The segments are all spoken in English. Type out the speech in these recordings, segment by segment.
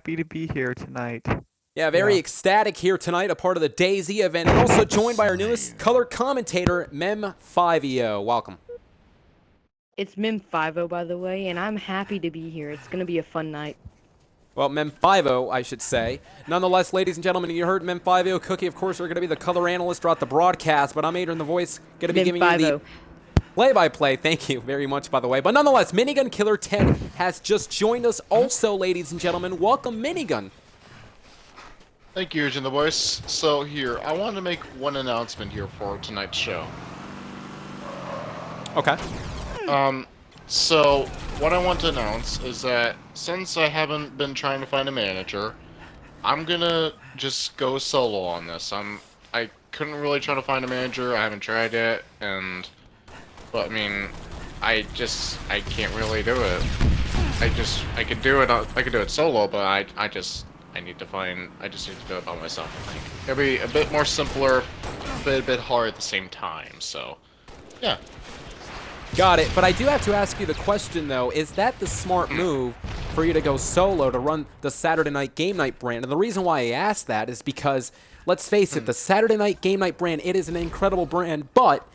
happy to be here tonight. Yeah, very ecstatic here tonight, a part of the DayZ event, and also joined by our newest color commentator, memfiveo. Welcome. It's memfiveo, by the way, and I'm happy to be here. It's going to be a fun night. Well, memfiveo, I should say. Nonetheless, ladies and gentlemen, you heard memfiveo. Cookie, of course, are going to be the color analyst throughout the broadcast, but I'm AdrianTheVoice, going to be giving you the play-by-play. Thank you very much, by the way. But nonetheless, Minigun Killer 10 has just joined us also, ladies and gentlemen. Welcome, Minigun. Thank you, AdrianTheVoice. So here, I want to make one announcement here for tonight's show. Okay. So what I want to announce is that since I haven't been trying to find a manager, I'm gonna just go solo on this. I couldn't really try to find a manager. I haven't tried it, but I mean, I can't really do it. I could do it solo, but I just need to do it by myself, I think. It'll be a bit more simpler, but a bit hard at the same time, so, yeah. Got it, but I do have to ask you the question, though. Is that the smart move for you to go solo to run the Saturday Night Game Night brand? And the reason why I ask that is because, let's face it, the Saturday Night Game Night brand, it is an incredible brand, but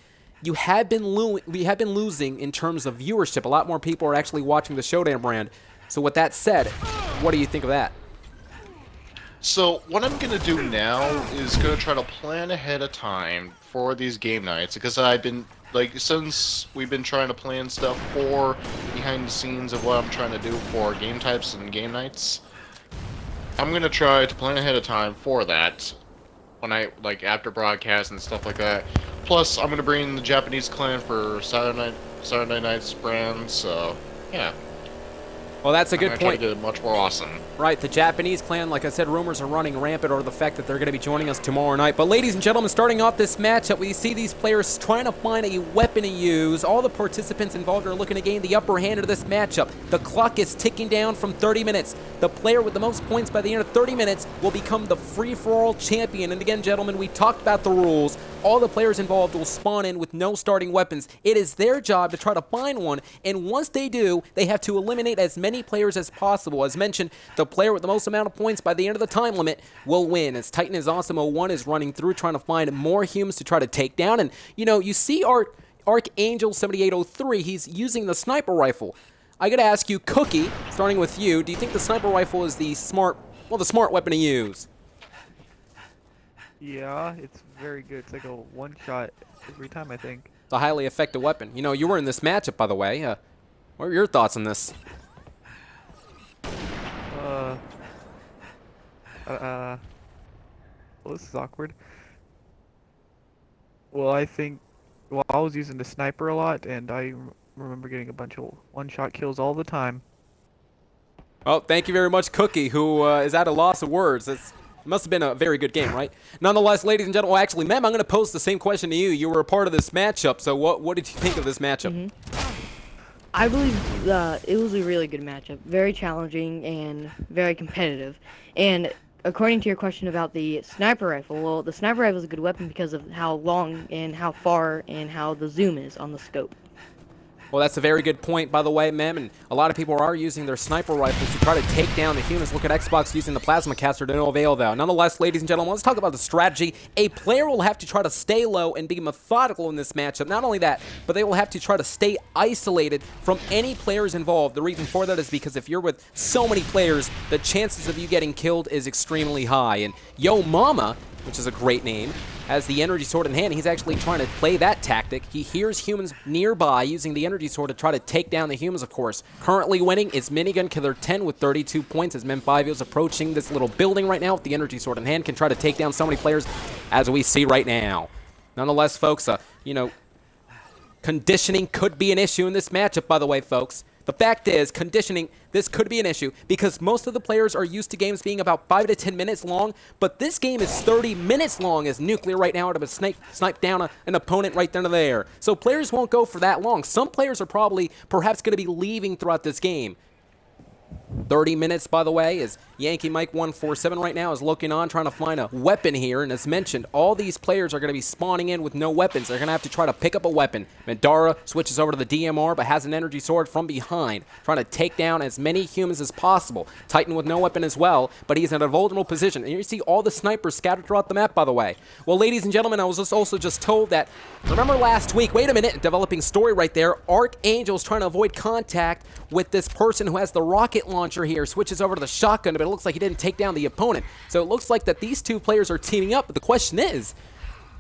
we have been losing in terms of viewership. A lot more people are actually watching the ShowDown brand. So with that said, what do you think of that? So what I'm gonna do now is gonna try to plan ahead of time for these game nights, because I've been since we've been trying to plan stuff for behind the scenes of what I'm trying to do for game types and game nights. I'm gonna try to plan ahead of time for that when after broadcast and stuff like that. Plus, I'm gonna bring the Japanese clan for Saturday night's brand. So yeah. Well, that's a good point. I'm gonna try to get it much more awesome. Right, the Japanese clan, like I said, rumors are running rampant over the fact that they're going to be joining us tomorrow night. But ladies and gentlemen, starting off this matchup, we see these players trying to find a weapon to use. All the participants involved are looking to gain the upper hand of this matchup. The clock is ticking down from 30 minutes. The player with the most points by the end of 30 minutes will become the free-for-all champion. And again, gentlemen, we talked about the rules. All the players involved will spawn in with no starting weapons. It is their job to try to find one, and once they do, they have to eliminate as many players as possible. As mentioned, the player with the most amount of points by the end of the time limit will win. As Titan is Awesome 01 is running through trying to find more humans to try to take down. And, you know, you see Archangel 7803, he's using the sniper rifle. I gotta ask you, Cookie, starting with you, do you think the sniper rifle is the smart weapon to use? Yeah, it's very good. It's like a one-shot every time, I think. It's a highly effective weapon. You know, you were in this matchup, by the way. What are your thoughts on this? Well, this is awkward. Well, I was using the sniper a lot, and I remember getting a bunch of one-shot kills all the time. Well, thank you very much, Cookie, who is at a loss of words. It must have been a very good game, right? Nonetheless, ladies and gentlemen, well, actually, Mem, I'm going to pose the same question to you. You were a part of this matchup, so what did you think of this matchup? I believe it was a really good matchup. Very challenging and very competitive. And according to your question about the sniper rifle, well, the sniper rifle is a good weapon because of how long and how far and how the zoom is on the scope. Well, that's a very good point, by the way, Mem, and a lot of people are using their sniper rifles to try to take down the humans. Look at Xbox using the plasma caster to no avail, though. Nonetheless, ladies and gentlemen, let's talk about the strategy. A player will have to try to stay low and be methodical in this matchup. Not only that, but they will have to try to stay isolated from any players involved. The reason for that is because if you're with so many players, the chances of you getting killed is extremely high. And Yo Mama, which is a great name, has the energy sword in hand. He's actually trying to play that tactic. He hears humans nearby using the energy sword to try to take down the humans, of course. Currently winning is Minigun Killer 10 with 32 points as memfiveo is approaching this little building right now with the energy sword in hand. Can try to take down so many players as we see right now. Nonetheless, folks, you know, conditioning could be an issue in this matchup, by the way, folks. The fact is, conditioning, this could be an issue because most of the players are used to games being about 5 to 10 minutes long, but this game is 30 minutes long as Nuclear right now to snipe down an opponent right then and there. So players won't go for that long. Some players are perhaps going to be leaving throughout this game. 30 minutes, by the way, as Yankee Mike 147 right now is looking on, trying to find a weapon here. And as mentioned, all these players are going to be spawning in with no weapons. They're going to have to try to pick up a weapon. Madara switches over to the DMR, but has an energy sword from behind, trying to take down as many humans as possible. Titan with no weapon as well, but he's in a vulnerable position. And you see all the snipers scattered throughout the map, by the way. Well, ladies and gentlemen, I was also just told that, remember last week, wait a minute, developing story right there, Archangel's trying to avoid contact with this person who has the rocket launcher here, switches over to the shotgun, but it looks like he didn't take down the opponent. So it looks like that these two players are teaming up, but the question is,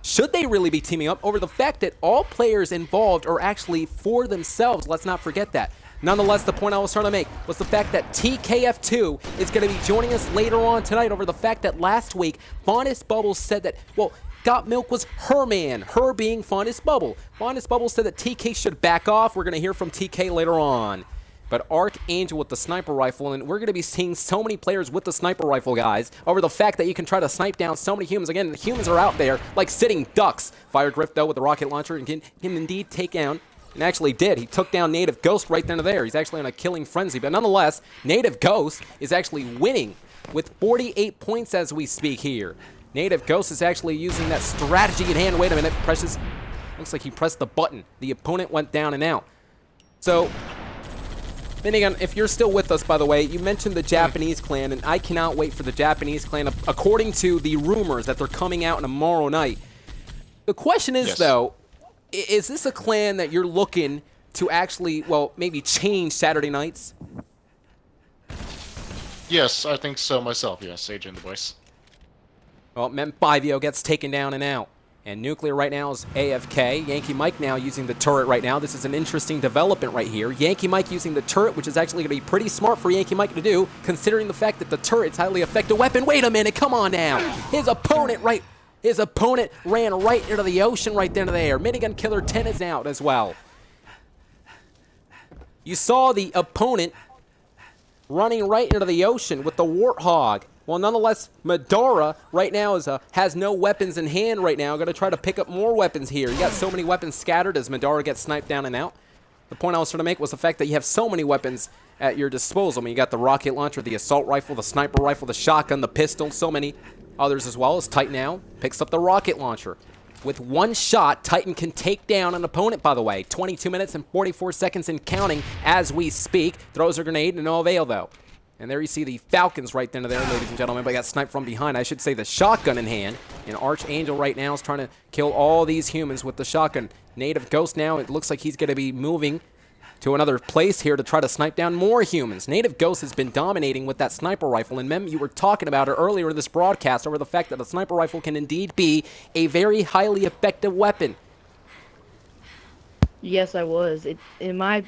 should they really be teaming up over the fact that all players involved are actually for themselves? Let's not forget that. Nonetheless, the point I was trying to make was the fact that TKF2 is going to be joining us later on tonight over the fact that last week, Fondest Bubbles said that, well, Got Milk was her man, her being Fondest Bubble. Fondest Bubble said that TK should back off. We're going to hear from TK later on. But Archangel with the sniper rifle, and we're going to be seeing so many players with the sniper rifle, guys, over the fact that you can try to snipe down so many humans. Again, the humans are out there like sitting ducks. Fire Griff, though, with the rocket launcher, and can indeed take down, and actually did. He took down Native Ghost right then and there. He's actually on a killing frenzy. But nonetheless, Native Ghost is actually winning with 48 points as we speak here. Native Ghost is actually using that strategy at hand. Wait a minute. Looks like he pressed the button. The opponent went down and out. So, then again, if you're still with us, by the way, you mentioned the Japanese clan, and I cannot wait for the Japanese clan, according to the rumors that they're coming out tomorrow night. The question is, though, is this a clan that you're looking to actually, well, maybe change Saturday nights? Yes, I think so myself, yes, AdrianTheVoice. Well, memfiveo gets taken down and out. And Nuclear right now is AFK. Yankee Mike now using the turret right now. This is an interesting development right here. Yankee Mike using the turret, which is actually going to be pretty smart for Yankee Mike to do, considering the fact that the turret's highly effective weapon. Wait a minute, come on now. His opponent ran right into the ocean right there. Minigun Killer 10 is out as well. You saw the opponent running right into the ocean with the Warthog. Well, nonetheless, Madara right now has no weapons in hand right now. Going to try to pick up more weapons here. You got so many weapons scattered as Madara gets sniped down and out. The point I was trying to make was the fact that you have so many weapons at your disposal. I mean, you got the rocket launcher, the assault rifle, the sniper rifle, the shotgun, the pistol, so many others as well. As Titan now picks up the rocket launcher. With one shot, Titan can take down an opponent, by the way. 22 minutes and 44 seconds and counting as we speak. Throws a grenade to no avail, though. And there you see the Falcons right then and there, ladies and gentlemen, but got sniped from behind. I should say the shotgun in hand. And Archangel right now is trying to kill all these humans with the shotgun. Native Ghost now, it looks like he's going to be moving to another place here to try to snipe down more humans. Native Ghost has been dominating with that sniper rifle. And Mem, you were talking about it earlier in this broadcast over the fact that a sniper rifle can indeed be a very highly effective weapon. Yes, I was. In my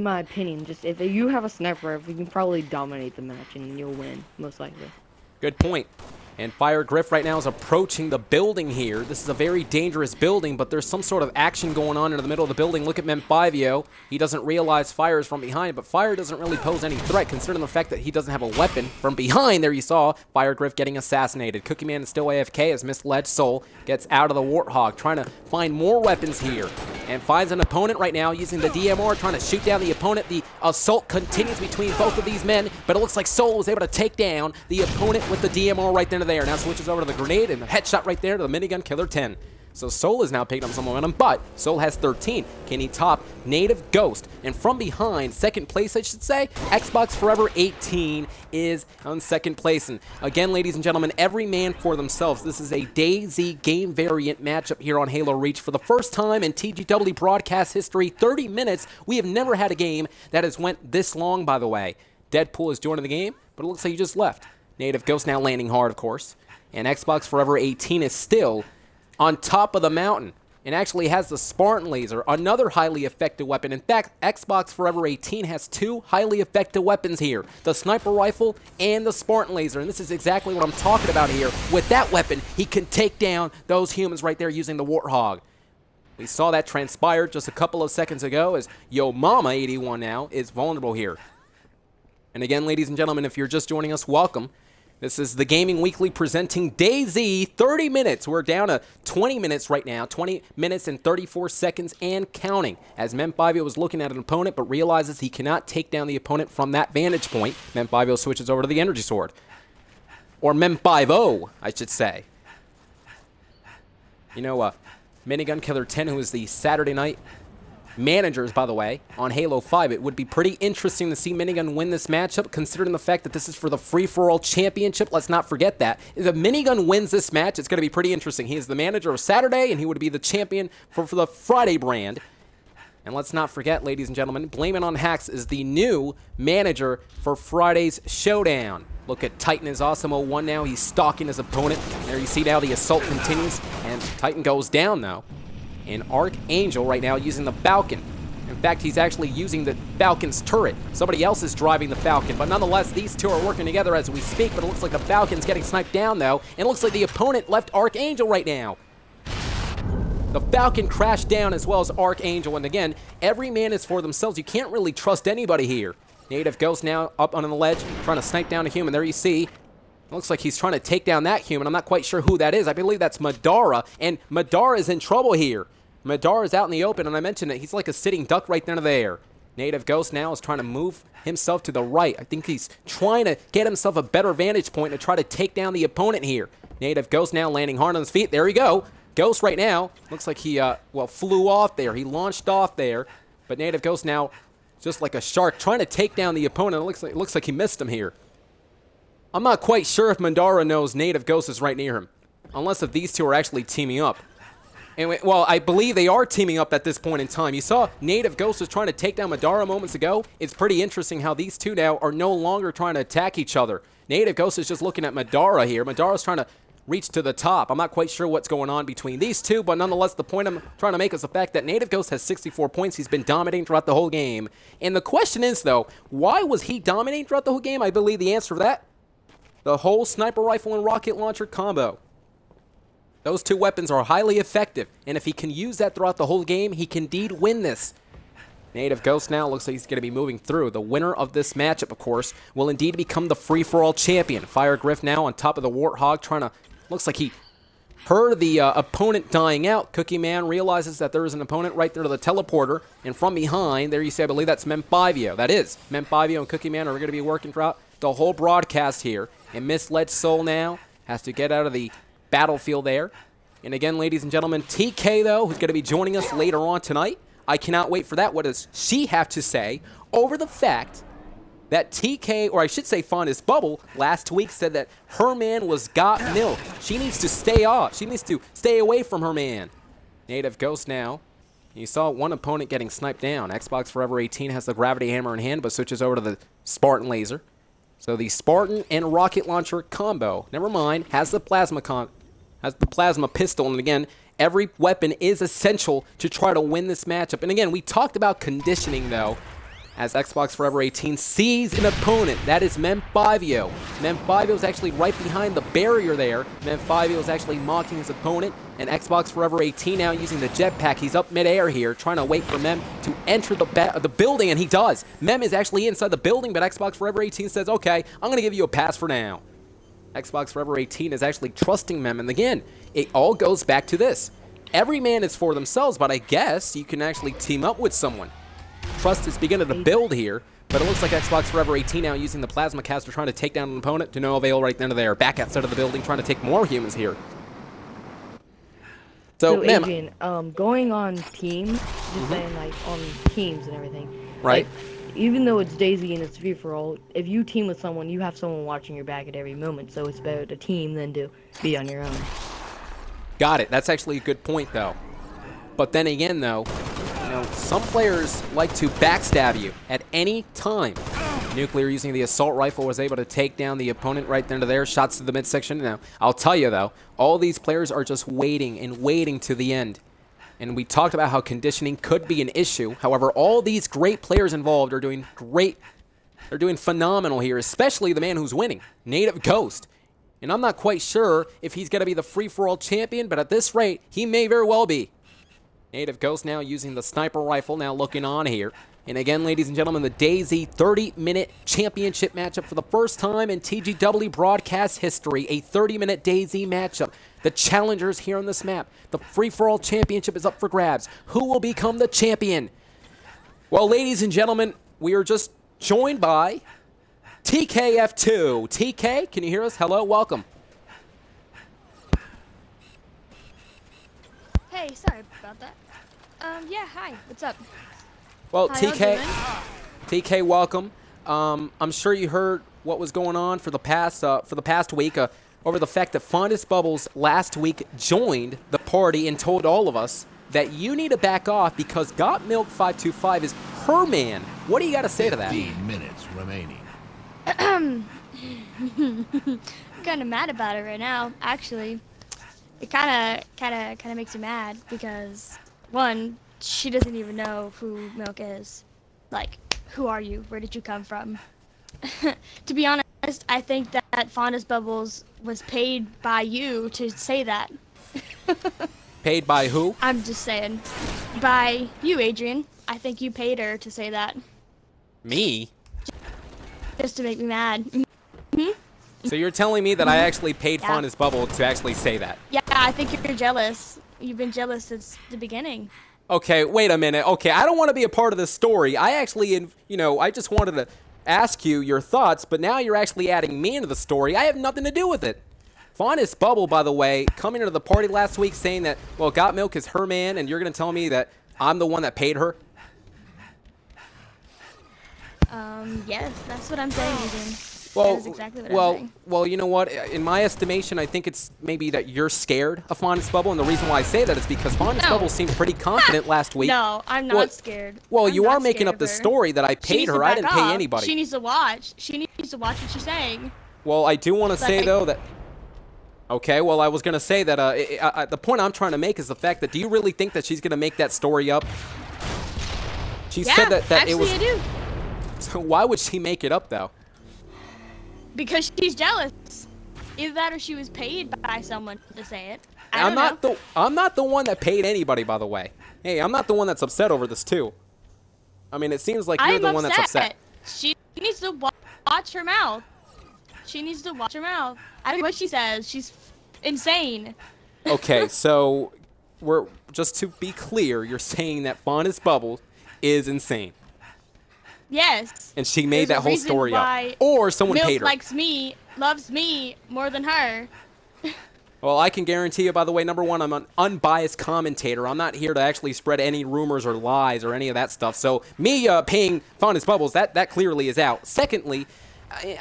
opinion, if you have a sniper rifle, you can probably dominate the match and you'll win, most likely. Good point. And Fire Griff right now is approaching the building here. This is a very dangerous building, but there's some sort of action going on in the middle of the building. Look at memfiveo. He doesn't realize Fire is from behind, but Fire doesn't really pose any threat considering the fact that he doesn't have a weapon. From behind, there you saw Fire Griff getting assassinated. Cookie Man is still AFK as Misled Soul gets out of the Warthog, trying to find more weapons here. And finds an opponent right now using the DMR, trying to shoot down the opponent. The assault continues between both of these men, but it looks like Soul was able to take down the opponent with the DMR right then and there. Now switches over to the grenade and the headshot right there to the Minigun Killer 10. So Soul is now picking up some momentum, but Soul has 13. Can he top Native Ghost? And from behind, second place, I should say, Xbox Forever 18 is on second place. And again, ladies and gentlemen, every man for themselves. This is a DayZ game variant matchup here on Halo Reach. For the first time in TGW broadcast history, 30 minutes, we have never had a game that has went this long, by the way. Deadpool is joining the game, but it looks like he just left. Native Ghost now landing hard, of course. And Xbox Forever 18 is still on top of the mountain and actually has the Spartan Laser, another highly effective weapon. In fact, Xbox Forever 18 has two highly effective weapons here, the Sniper Rifle and the Spartan Laser, and this is exactly what I'm talking about here. With that weapon, he can take down those humans right there using the Warthog. We saw that transpire just a couple of seconds ago as Yo Mama 81 now is vulnerable here. And again, ladies and gentlemen, if you're just joining us, welcome. This is the Gaming Weekly presenting DayZ 30 minutes. We're down to 20 minutes right now. 20 minutes and 34 seconds and counting. As memfiveo was looking at an opponent but realizes he cannot take down the opponent from that vantage point. memfiveo switches over to the energy sword. Or memfiveo, I should say. You know, Minigun Killer 10, who is the Saturday night managers, by the way, on Halo 5. It would be pretty interesting to see Minigun win this matchup, considering the fact that this is for the free-for-all championship. Let's not forget that. If Minigun wins this match, it's going to be pretty interesting. He is the manager of Saturday, and he would be the champion for the Friday brand. And let's not forget, ladies and gentlemen, Blame It on Hacks is the new manager for Friday's ShowDown. Look at Titan is awesome 01 now. He's stalking his opponent. There you see now the assault continues, and Titan goes down, though. And Archangel right now using the Falcon. In fact, he's actually using the Falcon's turret. Somebody else is driving the Falcon, but nonetheless, these two are working together as we speak, but it looks like the Falcon's getting sniped down, though, and it looks like the opponent left Archangel right now. The Falcon crashed down as well as Archangel, and again, every man is for themselves. You can't really trust anybody here. Native Ghost now up on the ledge, trying to snipe down a human. There you see. It looks like he's trying to take down that human. I'm not quite sure who that is. I believe that's Madara, and Madara is in trouble here. Madara is out in the open, and I mentioned it. He's like a sitting duck right there. Native Ghost now is trying to move himself to the right. I think he's trying to get himself a better vantage point to try to take down the opponent here. Native Ghost now landing hard on his feet. There we go. Ghost right now looks like he, flew off there. He launched off there, but Native Ghost now just like a shark trying to take down the opponent. It looks like he missed him here. I'm not quite sure if Madara knows Native Ghost is right near him, unless if these two are actually teaming up. Anyway, well, I believe they are teaming up at this point in time. You saw Native Ghost was trying to take down Madara moments ago. It's pretty interesting how these two now are no longer trying to attack each other. Native Ghost is just looking at Madara here. Madara's trying to reach to the top. I'm not quite sure what's going on between these two, but nonetheless, the point I'm trying to make is the fact that Native Ghost has 64 points. He's been dominating throughout the whole game. And the question is, though, why was he dominating throughout the whole game? I believe the answer to that, the whole sniper rifle and rocket launcher combo. Those two weapons are highly effective, and if he can use that throughout the whole game, he can indeed win this. Native Ghost now looks like he's going to be moving through. The winner of this matchup, of course, will indeed become the free-for-all champion. Fire Griff now on top of the Warthog, trying to... Looks like he heard the opponent dying out. Cookie Man realizes that there is an opponent right there to the teleporter, and from behind, there you see, I believe that's memfiveo. That is. memfiveo and Cookie Man are going to be working throughout the whole broadcast here. And Misled Soul now has to get out of the battlefield there. And again, ladies and gentlemen, TK, though, who's going to be joining us later on tonight. I cannot wait for that. What does she have to say over the fact that TK, or I should say Fonda's Bubble, last week said that her man was got milk. She needs to stay off. She needs to stay away from her man. Native Ghost now. You saw one opponent getting sniped down. Xbox Forever 18 has the gravity hammer in hand, but switches over to the Spartan laser. So the Spartan and rocket launcher combo, never mind, has the plasma pistol. And again, every weapon is essential to try to win this matchup. And again, we talked about conditioning, though, as Xbox Forever 18 sees an opponent. That is memfiveo. memfiveo is actually right behind the barrier there. memfiveo is actually mocking his opponent. And Xbox Forever 18 now using the jetpack. He's up midair here, trying to wait for Mem to enter the building, and he does. Mem is actually inside the building, but Xbox Forever 18 says, okay, I'm going to give you a pass for now. Xbox Forever 18 is actually trusting Mem, and again, it all goes back to this. Every man is for themselves, but I guess you can actually team up with someone. Trust is beginning to build here, but it looks like Xbox Forever 18 now using the plasma caster, trying to take down an opponent. To no avail right then and there. Back outside of the building, trying to take more humans here. So Adrian, going on teams, just saying like on teams and everything. Right. Like, even though it's DayZ and it's free for all, if you team with someone, you have someone watching your back at every moment. So it's better to team than to be on your own. Got it. That's actually a good point, though. But then again, though, you know, some players like to backstab you at any time. Nuclear using the assault rifle was able to take down the opponent right there to there. Shots to the midsection. Now, I'll tell you, though, all these players are just waiting and waiting to the end. And we talked about how conditioning could be an issue. However, all these great players involved are doing great. They're doing phenomenal here, especially the man who's winning, Native Ghost. And I'm not quite sure if he's going to be the free-for-all champion, but at this rate, he may very well be. Native Ghost now using the sniper rifle, now looking on here. And again, ladies and gentlemen, the Daisy 30-minute championship matchup for the first time in TGW broadcast history. A 30-minute Daisy matchup. The challengers here on this map. The free-for-all championship is up for grabs. Who will become the champion? Well, ladies and gentlemen, we are just joined by TKF2. TK, can you hear us? Hello, welcome. Hey, sorry about that. Yeah, hi, what's up? Well, Hi, TK, welcome. I'm sure you heard what was going on for the past week over the fact that Fondest Bubbles last week joined the party and told all of us that you need to back off because Got Milk 525 is her man. What do you got to say to that? 15 minutes remaining. I'm kind of mad about it right now, actually. It kind of makes me mad because, one, she doesn't even know who Milk is. Like, who are you? Where did you come from? To be honest, I think that Fondest Bubbles was paid by you to say that. Paid by who? I'm just saying. By you, Adrian. I think you paid her to say that. Me? Just to make me mad. So you're telling me that I actually paid Yeah. Fondest Bubble to actually say that? Yeah, I think you're jealous. You've been jealous since the beginning. Okay, wait a minute. Okay, I don't want to be a part of this story. I actually, I just wanted to ask you your thoughts, but now you're actually adding me into the story. I have nothing to do with it. Fondest Bubble, by the way, coming into the party last week saying that, well, Got Milk is her man, and you're going to tell me that I'm the one that paid her? Yes, that's what I'm saying, Adrian. Well, That is exactly what I'm saying. well, you know what? In my estimation, I think it's maybe that you're scared of Fondest Bubble, and the reason why I say that is because Fondest No. Bubble seemed pretty confident last week. No, I'm not Well- scared. Well, I'm you not are making scared up of the her. story that I She paid needs her. to I back didn't pay off. anybody. She needs to watch. She needs to watch what she's saying. Well, I do want to say, Like- though, that... Okay, well, I was going to say that the point I'm trying to make is the fact that do you really think that she's going to make that story up? She Yeah, said that actually it was... I do. So why would she make it up, though? Because she's jealous. Either that or she was paid by someone to say it. I don't know. I'm not the one that paid anybody, by the way. Hey, I'm not the one that's upset over this, too. I mean, it seems like you're I'm the one that's upset. She needs to watch her mouth. She needs to watch her mouth. I don't know what she says. She's insane. Okay, so we're just to be clear, you're saying that Fondest Bubble is insane, Yes. and she made There's that a whole reason story why up, or someone Milk paid her. likes me, loves me more than her. Well, I can guarantee you, by the way, number one, I'm an unbiased commentator. I'm not here to actually spread any rumors or lies or any of that stuff. So me paying Fondest Bubbles, that clearly is out. Secondly,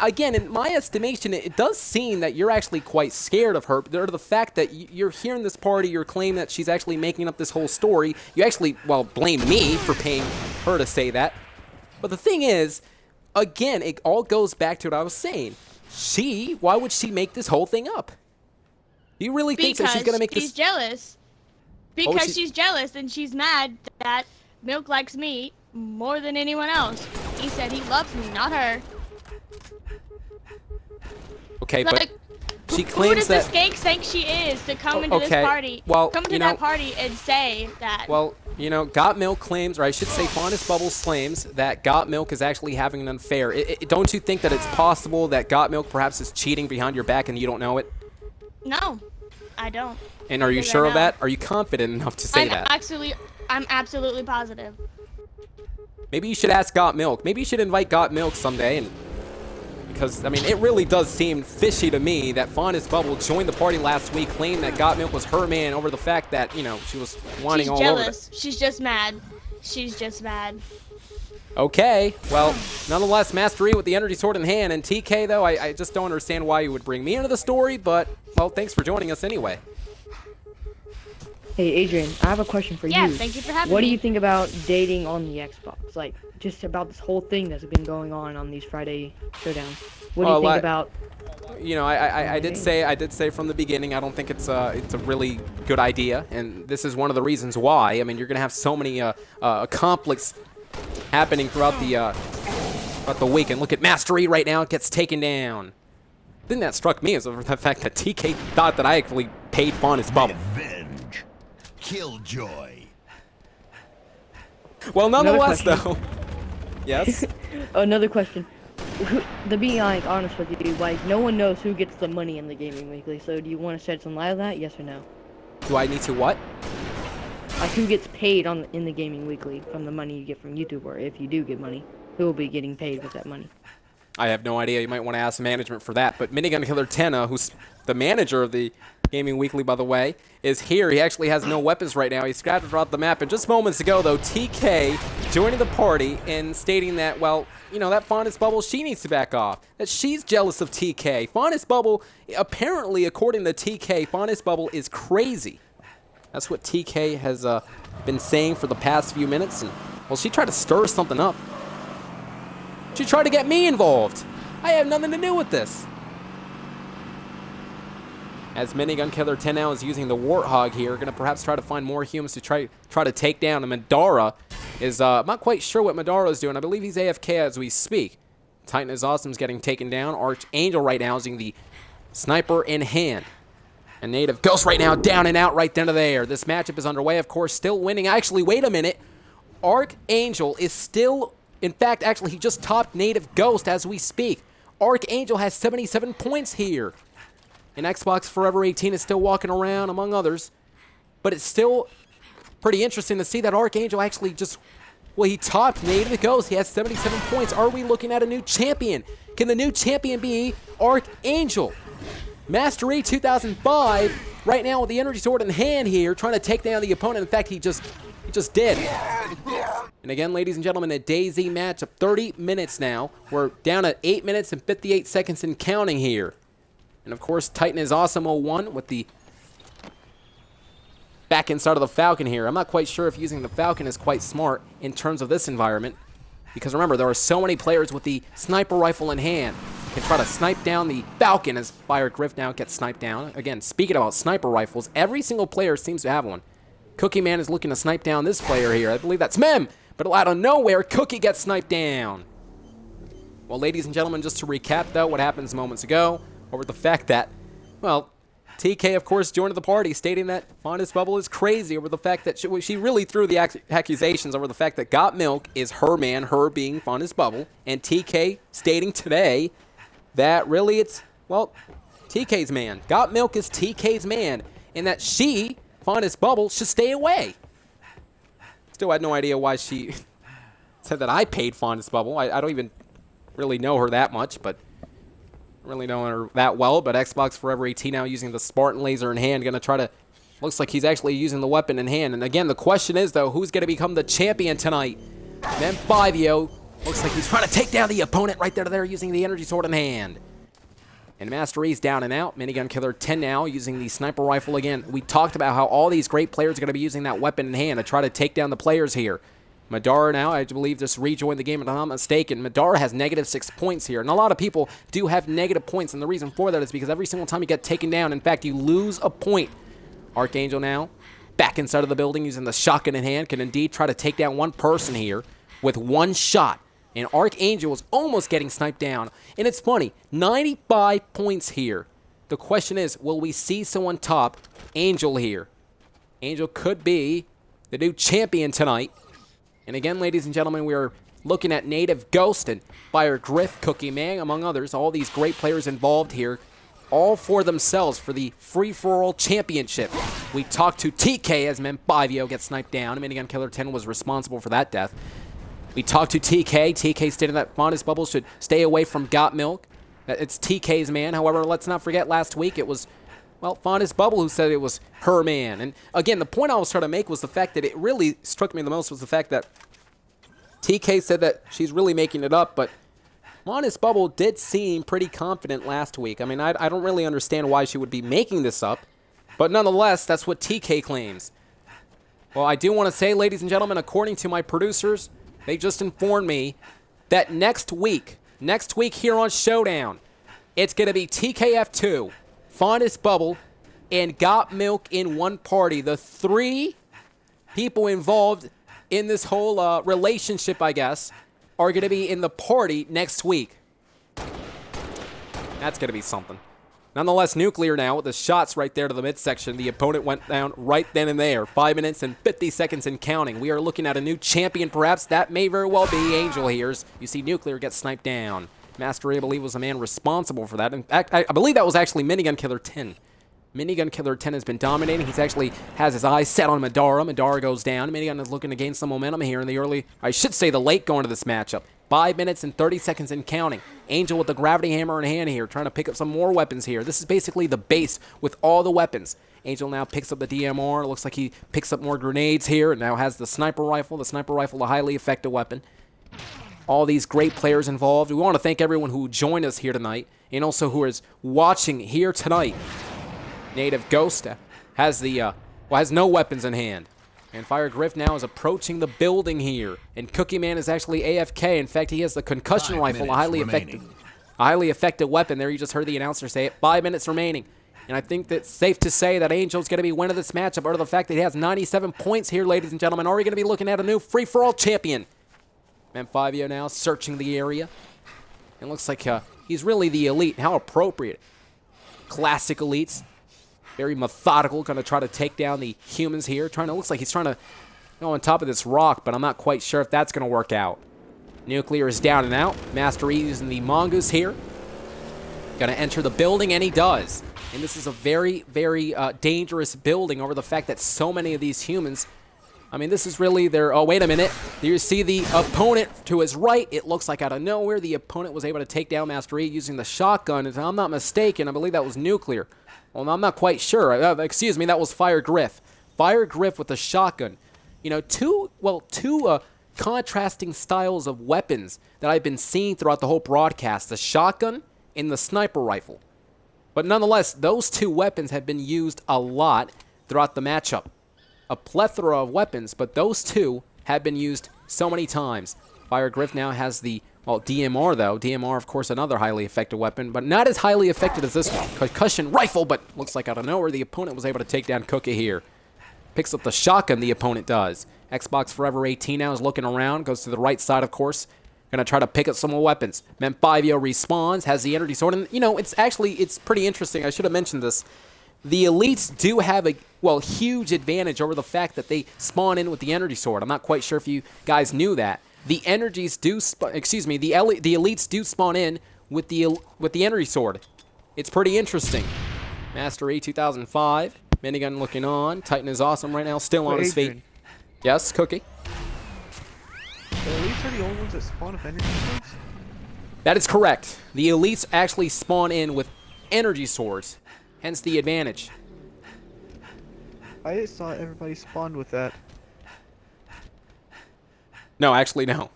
again, in my estimation, it does seem that you're actually quite scared of her. Or the fact that you're here in this party, you're claiming that she's actually making up this whole story. You actually, well, blame me for paying her to say that. But the thing is, again, it all goes back to what I was saying. Why would she make this whole thing up? Do you really think that she's going to make she's this? jealous. What would Because she- she's jealous and she's mad that Milk likes me more than anyone else. He said he loves me, not her. Okay, Like, but she who claims does that... the skank think she is to come Oh, into okay. this party? Well, come to you that know- party and say that. Well, Got Milk claims, or I should say Fondest Bubbles claims, that Got Milk is actually having an affair. Don't you think that it's possible that Got Milk perhaps is cheating behind your back and you don't know it? No, I don't. And are you Because I sure of know. that? Are you confident enough to say that? I'm absolutely positive. Maybe you should ask Got Milk. Maybe you should invite Got Milk someday. Because, I mean, it really does seem fishy to me that Fondest Bubble joined the party last week, claimed that Got Milk was her man over the fact that, she was whining She's all jealous. over. She's just mad. She's just mad. Okay, well, nonetheless, Mastery with the energy sword in hand. And TK, though, I just don't understand why you would bring me into the story, but, well, thanks for joining us anyway. Hey, Adrian, I have a question for Yeah, you. thank you for having What do me. you think about dating on the Xbox? Like, just about this whole thing that's been going on these Friday showdowns. What do you think about? I did say from the beginning, I don't think it's a really good idea, and this is one of the reasons why. I mean, you're gonna have so many conflicts happening throughout the week, and look at Mastery right now, it gets taken down. The thing that struck me is the fact that TK thought that I actually paid Fondest Bubble. Revenge. Killjoy. Well, nonetheless, question. though. Yes? Another question. To be like honest with you, like no one knows who gets the money in the Gaming Weekly. So do you want to shed some light on that? Yes or no? Do I need to what? Like who gets paid in the Gaming Weekly from the money you get from YouTube, or if you do get money, who will be getting paid with that money? I have no idea. You might want to ask management for that. But Minigun Killer Tenna, who's the manager of the Gaming Weekly, by the way, is here. He actually has no weapons right now. He's scattered throughout the map. And just moments ago, though, TK joining the party and stating that, well, you know, that Fondest Bubble, she needs to back off. That she's jealous of TK. Fondest Bubble, apparently, according to TK, Fondest Bubble is crazy. That's what TK has been saying for the past few minutes. And, well, she tried to stir something up. She tried to get me involved. I have nothing to do with this. As Minigun Killer 10 now is using the Warthog here, going to perhaps try to find more humans to try to take down. And Madara is, I'm not quite sure what Madara is doing. I believe he's AFK as we speak. Titan is awesome is getting taken down. Archangel right now using the sniper in hand. And Native Ghost right now down and out right then and there. This matchup is underway, of course, still winning. Actually, wait a minute. Archangel is still... In fact, actually, he just topped Native Ghost as we speak. Archangel has 77 points here. And Xbox Forever 18 is still walking around, among others. But it's still pretty interesting to see that Archangel actually just... Well, he topped Native Ghost. He has 77 points. Are we looking at a new champion? Can the new champion be Archangel? Master E 2005, right now with the energy sword in hand here, trying to take down the opponent. In fact, he just did. And again, ladies and gentlemen, a DayZ matchup, 30 minutes now. We're down at 8 minutes and 58 seconds and counting here. And of course, Titan is awesome 01 with the back inside of the Falcon here. I'm not quite sure if using the Falcon is quite smart in terms of this environment. Because remember, there are so many players with the sniper rifle in hand. Can try to snipe down the Falcon as Fire Griff now gets sniped down. Again, speaking about sniper rifles, every single player seems to have one. Cookie Man is looking to snipe down this player here. I believe that's Mem. But out of nowhere, Cookie gets sniped down. Well, ladies and gentlemen, just to recap, though, what happens moments ago, over the fact that, well, TK, of course, joined the party, stating that Fondest Bubble is crazy over the fact that she really threw the accusations over the fact that Got Milk is her man, her being Fondest Bubble, and TK stating today that really it's, well, TK's man. Got Milk is TK's man, and that she, Fondest Bubble, should stay away. Still had no idea why she said that I paid Fondest Bubble. I don't even really know her that much, but really know her that well. But Xbox Forever 18 now using the Spartan laser in hand, gonna try to, looks like he's actually using the weapon in hand. And again, the question is though, who's gonna become the champion tonight? memfiveo looks like he's trying to take down the opponent right there using the energy sword in hand. And Master E's down and out. Minigun Killer 10 now using the sniper rifle again. We talked about how all these great players are going to be using that weapon in hand to try to take down the players here. Madara now, I believe, just rejoined the game if I'm not mistaken. Madara has -6 points here. And a lot of people do have negative points. And the reason for that is because every single time you get taken down, in fact, you lose a point. Archangel now back inside of the building using the shotgun in hand. Can indeed try to take down one person here with one shot. And Archangel is almost getting sniped down. And it's funny, 95 points here. The question is, will we see someone top Angel here? Angel could be the new champion tonight. And again, ladies and gentlemen, we are looking at Native Ghost and Fire Griff, Cookie Man, among others. All these great players involved here, all for themselves for the free-for-all championship. We talked to TK as memfiveo gets sniped down. Minigun Killer 10 was responsible for that death. We talked to TK. TK stated that Fondest Bubble should stay away from Got Milk. That it's TK's man. However, let's not forget last week it was, well, Fondest Bubble who said it was her man. And again, the point I was trying to make was the fact that it really struck me the most was the fact that TK said that she's really making it up, but Fondest Bubble did seem pretty confident last week. I mean, I don't really understand why she would be making this up, but nonetheless, that's what TK claims. Well, I do want to say, ladies and gentlemen, according to my producers, they just informed me that next week here on ShowDown, it's going to be TKF2, Fondest Bubble, and Got Milk in one party. The 3 people involved in this whole relationship, I guess, are going to be in the party next week. That's going to be something. Nonetheless, Nuclear now with the shots right there to the midsection. The opponent went down right then and there. 5 minutes and 50 seconds and counting. We are looking at a new champion, perhaps. That may very well be Angel here. You see Nuclear get sniped down. Master A, I believe, was the man responsible for that. In fact, I believe that was actually Minigun Killer 10. Minigun Killer 10 has been dominating. He's actually has his eyes set on Madara. Madara goes down. Minigun is looking to gain some momentum here in the early, I should say the late going to this matchup. 5 minutes and 30 seconds and counting. Angel with the gravity hammer in hand here, trying to pick up some more weapons here. This is basically the base with all the weapons. Angel now picks up the DMR. Looks like he picks up more grenades here and now has the sniper rifle. The sniper rifle, a highly effective weapon. All these great players involved. We want to thank everyone who joined us here tonight and also who is watching here tonight. Native Ghost has has no weapons in hand. And Fire Griff now is approaching the building here. And Cookie Man is actually AFK. In fact, he has the concussion rifle, a highly effective weapon. There you just heard the announcer say it. 5 minutes remaining. And I think that's safe to say that Angel's going to be winning this matchup out of the fact that he has 97 points here, ladies and gentlemen. Are we going to be looking at a new free-for-all champion? memfiveo now searching the area. It looks like he's really the elite. How appropriate. Classic elites. Very methodical, going to try to take down the humans here. Looks like he's trying to go on top of this rock, but I'm not quite sure if that's going to work out. Nuclear is down and out. Master E using the mongoose here. Going to enter the building, and he does. And this is a very, very dangerous building over the fact that so many of these humans, I mean, this is really their... Oh, wait a minute. You see the opponent to his right. It looks like out of nowhere, the opponent was able to take down Master E using the shotgun. If I'm not mistaken, I believe that was Nuclear. Well, I'm not quite sure. Excuse me, that was Fire Griff. Fire Griff with the shotgun. You know, two contrasting styles of weapons that I've been seeing throughout the whole broadcast. The shotgun and the sniper rifle. But nonetheless, those two weapons have been used a lot throughout the matchup. A plethora of weapons, but those two have been used so many times. Fire Griff now has the... Well, DMR, though. DMR, of course, another highly effective weapon, but not as highly effective as this one. Concussion rifle, but looks like out of nowhere, the opponent was able to take down Cookie here. Picks up the shotgun, the opponent does. Xbox Forever 18 now is looking around, goes to the right side, of course. Going to try to pick up some more weapons. memfiveo respawns, has the energy sword, and, you know, it's pretty interesting. I should have mentioned this. The elites do have a, huge advantage over the fact that they spawn in with the energy sword. I'm not quite sure if you guys knew that. The elites do spawn in with the energy sword. It's pretty interesting. Master E 2005, minigun looking on. Titan is awesome right now, still on his feet. Yes, Cookie. The elites are the only ones that spawn with energy swords? That is correct. The elites actually spawn in with energy swords, hence the advantage. I just thought everybody spawned with that. No, actually, no.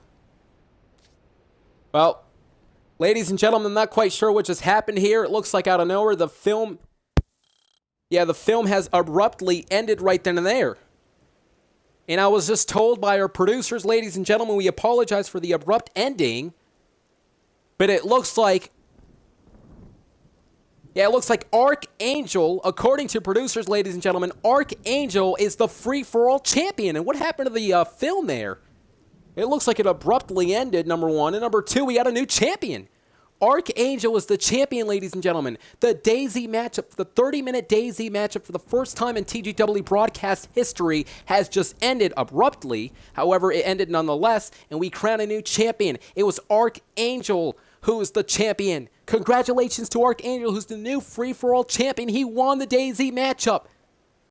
Well, ladies and gentlemen, I'm not quite sure what just happened here. It looks like out of nowhere, the film has abruptly ended right then and there. And I was just told by our producers, ladies and gentlemen, we apologize for the abrupt ending. But it looks like... Yeah, it looks like Archangel, according to producers, ladies and gentlemen, Archangel is the free-for-all champion. And what happened to the film there? It looks like it abruptly ended, number one. And number two, we got a new champion. Archangel is the champion, ladies and gentlemen. The DayZ matchup, the 30-minute DayZ matchup for the first time in TGW broadcast history has just ended abruptly. However, it ended nonetheless, and we crowned a new champion. It was Archangel who's the champion. Congratulations to Archangel, who's the new free-for-all champion. He won the DayZ matchup.